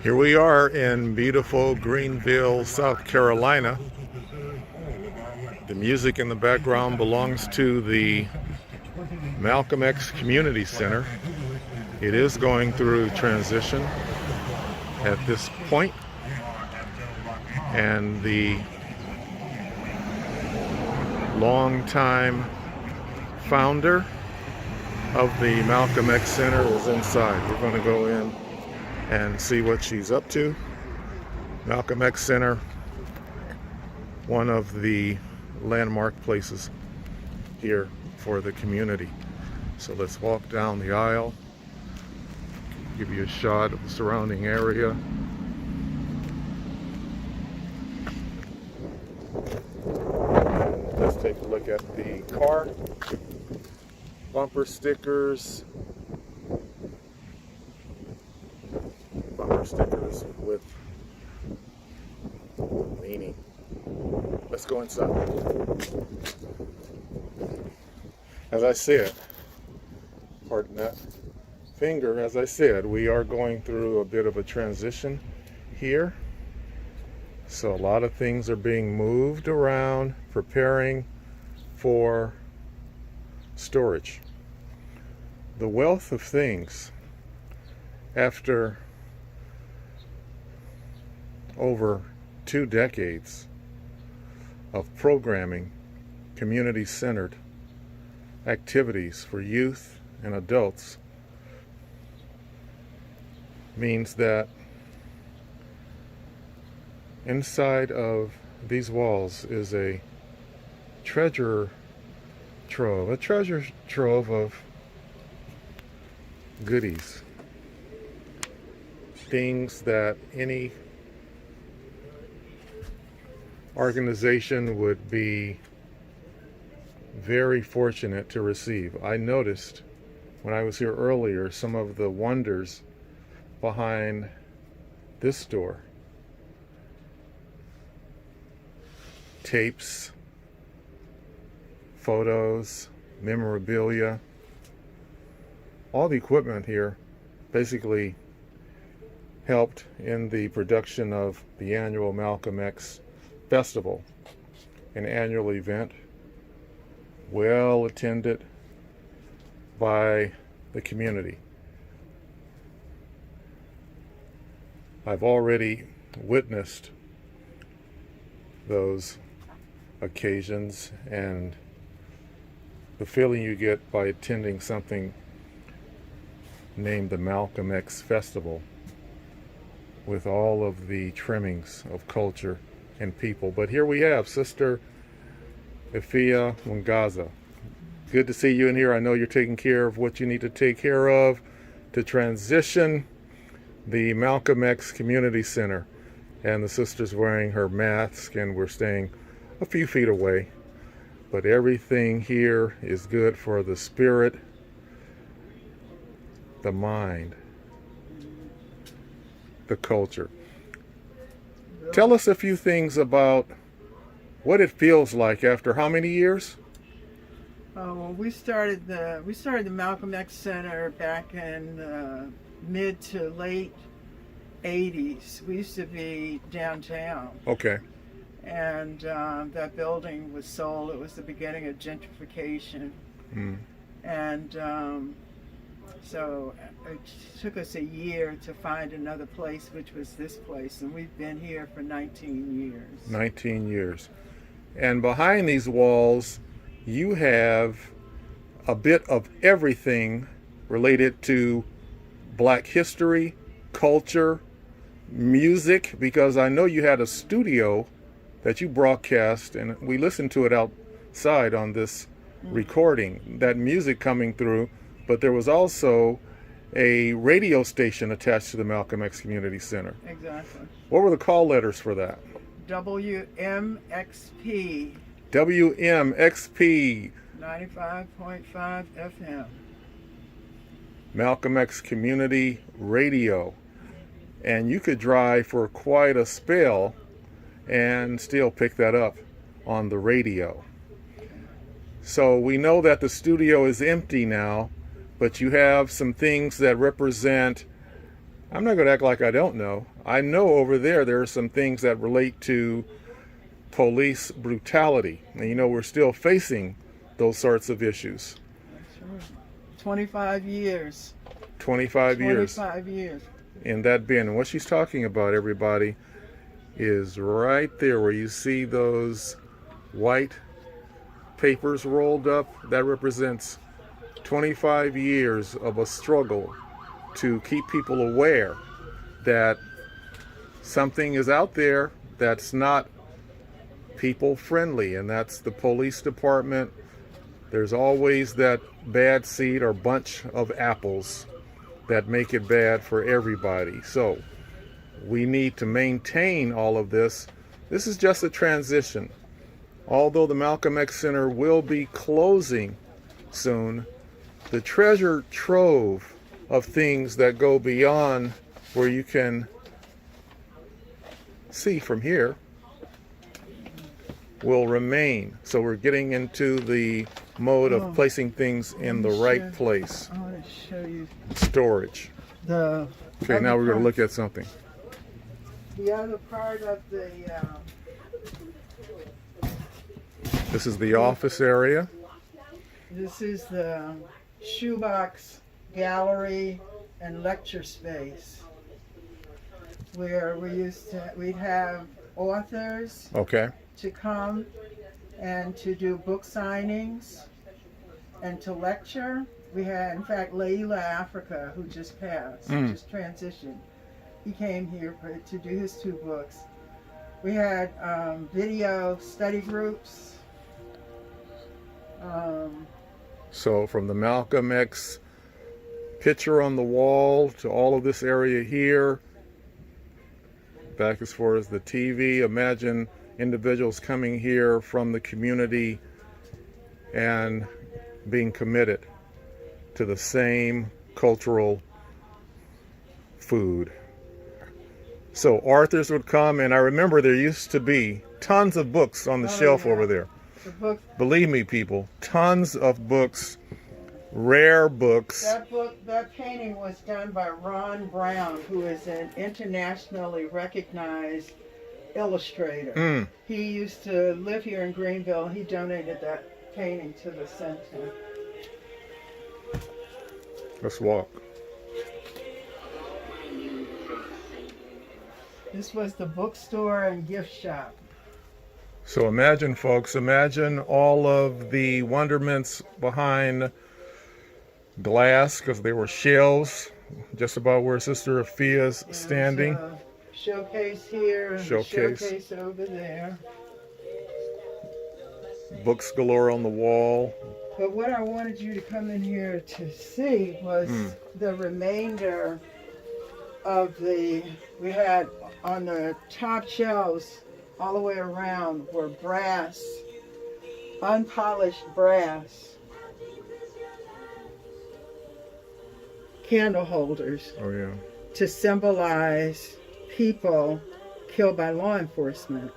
Here we are in beautiful Greenville, South Carolina. The music in the background belongs to the Malcolm X Community Center. It is going through transition at this point, and the longtime founder of the Malcolm X Center is inside. We're going to go in and see what she's up to. Malcolm X Center, one of the landmark places here for the community. So let's walk down the aisle, give you a shot of the surrounding area. Let's take a look at the car. Bumper stickers. Bumper stickers with meaning. Let's go inside. As I said, pardon that finger, as I said, we are going through a bit of a transition here. So a lot of things are being moved around, preparing for storage. The wealth of things after over 2 decades of programming, community-centered activities for youth and adults means that inside of these walls is a treasure trove of goodies, things that any organization would be very fortunate to receive. I noticed when I was here earlier some of the wonders behind this store. Tapes, photos, memorabilia. All the equipment here basically helped in the production of the annual Malcolm X Festival, an annual event well attended by the community. I've already witnessed those occasions and the feeling you get by attending something named the Malcolm X Festival with all of the trimmings of culture and people. But here we have Sister Efia Mwangaza. Good to see you in here. I know you're taking care of what you need to take care of to transition the Malcolm X Community Center. And the sister's wearing her mask and we're staying a few feet away. But everything here is good for the spirit, the mind, the culture. Tell us a few things about what it feels like after how many years? Well, we started the Malcolm X Center back in mid to late 80s. We used to be downtown. Okay. And that building was sold. It was the beginning of gentrification. And so it took us a year to find another place, which was this place. And we've been here for 19 years. 19 years. And behind these walls, you have a bit of everything related to Black history, culture, music, because I know you had a studio that you broadcast, and we listened to it outside on this recording, that music coming through, but there was also a radio station attached to the Malcolm X Community Center. Exactly. What were the call letters for that? WMXP. WMXP. 95.5 FM. Malcolm X Community Radio. And you could drive for quite a spell and still pick that up on the radio. So we know that the studio is empty now, but you have some things that represent I'm not going to act like I don't know. I know over there are some things that relate to police brutality. And you know, we're still facing those sorts of issues. That's right. 25 years. 25 years 25 years. in that bin. And what she's talking about, everybody, is right there where you see those white papers rolled up. That represents 25 years of a struggle to keep people aware that something is out there that's not people friendly, and that's the police department. There's always that bad seed or bunch of apples that make it bad for everybody. So we need to maintain all of this. This is just a transition. Although the Malcolm X Center will be closing soon, the treasure trove of things that go beyond where you can see from here will remain. So we're getting into the mode of placing things in the right place. I want to show you Storage. the. Okay, now we're going to look at something. The other part of the. This is the office area. This is the shoebox gallery and lecture space where we'd have authors Okay. to come and to do book signings and to lecture. We had, in fact, Layla Africa, who just passed, just transitioned. He came here to do his 2 books. We had video study groups. So from the Malcolm X picture on the wall to all of this area here, back as far as the TV, imagine individuals coming here from the community and being committed to the same cultural food. So authors would come, and I remember there used to be tons of books on the shelf over there. The book, Believe me, people, tons of books, rare books. that painting was done by Ron Brown, who is an internationally recognized illustrator. He used to live here in Greenville. He donated that painting to the center. Let's walk. This was the bookstore and gift shop. So imagine, folks, imagine all of the wonderments behind glass, because they were shelves just about where Sister Afia's standing. There's a showcase here and Showcase. a showcase over there. Books galore on the wall. But what I wanted you to come in here to see was the remainder of we had on the top shelves all the way around were brass, unpolished brass candle holders Oh, yeah. to symbolize people killed by law enforcement.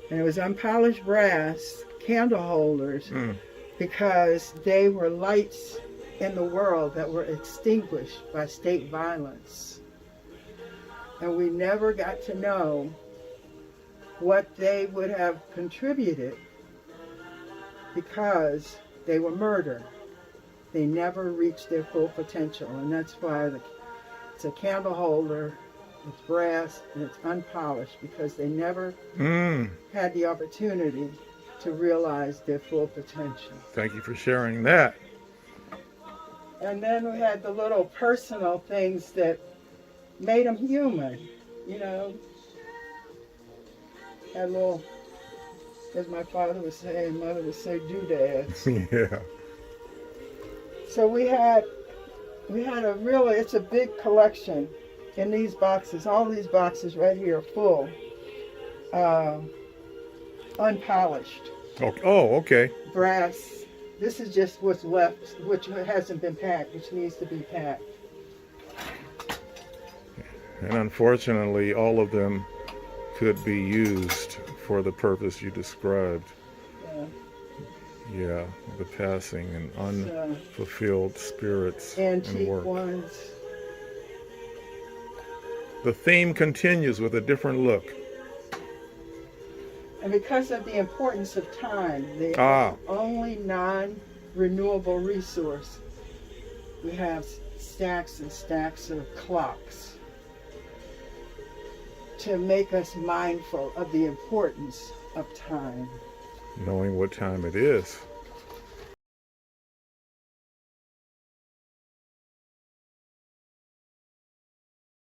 And it was unpolished brass candle holders because they were lights in the world that were extinguished by state violence. And we never got to know what they would have contributed because they were murdered. They never reached their full potential, and that's why it's a candle holder, it's brass, and it's unpolished because they never had the opportunity to realize their full potential. Thank you for sharing that. And then we had the little personal things that made them human, you know. Had little, as my father would say, and mother would say, doodads. Yeah. So we had it's a big collection in these boxes. All these boxes right here are full, unpolished. Oh, okay. Brass. This is just what's left, which hasn't been packed, which needs to be packed. And unfortunately, all of them could be used for the purpose you described. Yeah, the passing and unfulfilled spirits and Antique work. ones. The theme continues with a different look. And because of the importance of time, the Ah. only non-renewable resource, we have stacks and stacks of clocks to make us mindful of the importance of time. Knowing what time it is.